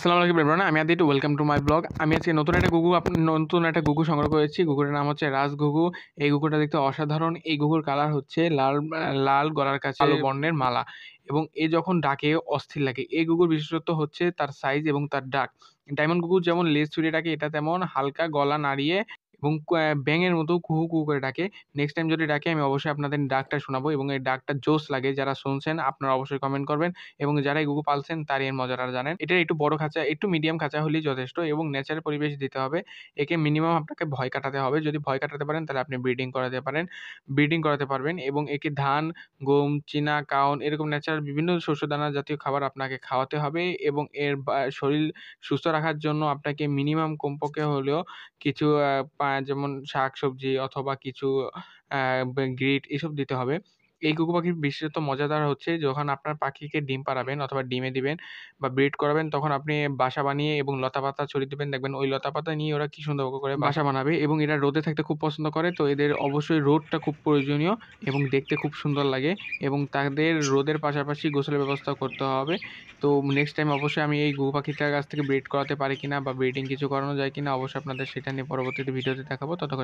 আসসালামু আলাইকুম এভরিওয়ান, আমি Aditya. Welcome to my blog. আমি আজকে নতুন একটা ঘুঘু সংগ্রহ করেছি। ঘুঘুটার নাম হচ্ছে রাজ ঘুঘু। এই ঘুঘুটা দেখতে অসাধারণ। এই ঘুঘুর কালার হচ্ছে লাল, লাল গলার কাছে কালো বর্ণের মালা, এবং এ যখন ডাকে অস্থির লাগে। এই ঘুঘুর বিশেষত্ব হচ্ছে তার সাইজ এবং তার ডাক। ডায়মন্ড ঘুঘু যেমন লেজ ছুড়ে ডাকে, এটা তেমন হালকা গলা নাড়িয়ে এবং ব্যাঙের মতো কুহু কুহু করে ডাকে। নেক্সট টাইম যদি ডাকে আমি অবশ্যই আপনাদের ডাকটা শোনাবো, এবং এই ডাকটা জোস লাগে। যারা শুনছেন আপনারা অবশ্যই কমেন্ট করবেন, এবং যারা এই ঘুঘু পালছেন তারই এর মজাটা জানেন। এটার একটু বড় খাঁচা, একটু মিডিয়াম খাঁচা হলেই যথেষ্ট, এবং নেচারের পরিবেশ দিতে হবে। একে মিনিমাম আপনাকে ভয় কাটাতে হবে। যদি ভয় কাটাতে পারেন তাহলে আপনি ব্রিডিং করাতে পারবেন। এবং একে ধান, গম, চীনা, কাউন এরকম ন্যাচারাল বিভিন্ন শস্য দানা জাতীয় খাবার আপনাকে খাওয়াতে হবে। এবং এর শরীর সুস্থ রাখার জন্য আপনাকে মিনিমাম কমপক্ষে হলেও কিছু যেমন শাকসবজি অথবা কিছু গ্রিট এসব দিতে হবে। এই ঘুঘু পাখির বিশেষত মজাদার হচ্ছে, যখন আপনার পাখিকে ডিম পাড়াবেন অথবা ডিমে দিবেন বা ব্রিড করাবেন, তখন আপনি বাসা বানিয়ে এবং লতাপাতা ছড়িয়ে দিবেন। দেখবেন ওই লতাপাতা নিয়ে ওরা কি সুন্দর করে বাসা বানাবে। এবং এরা রোদে থাকতে খুব পছন্দ করে, তো এদের অবশ্যই রোদটা খুব প্রয়োজনীয় এবং দেখতে খুব সুন্দর লাগে। এবং তাদের রোদের পাশাপাশি গোসলের ব্যবস্থা করতে হবে। তো নেক্সট টাইম অবশ্যই আমি এই ঘুঘু পাখিটার কাছ থেকে ব্রিড করাতে পারি কিনা বা ব্রিডিং কিছু করানো যায় কিনা, অবশ্যই আপনাদের সেটা নিয়ে পরবর্তীতে ভিডিওতে দেখাবো। ততক্ষণ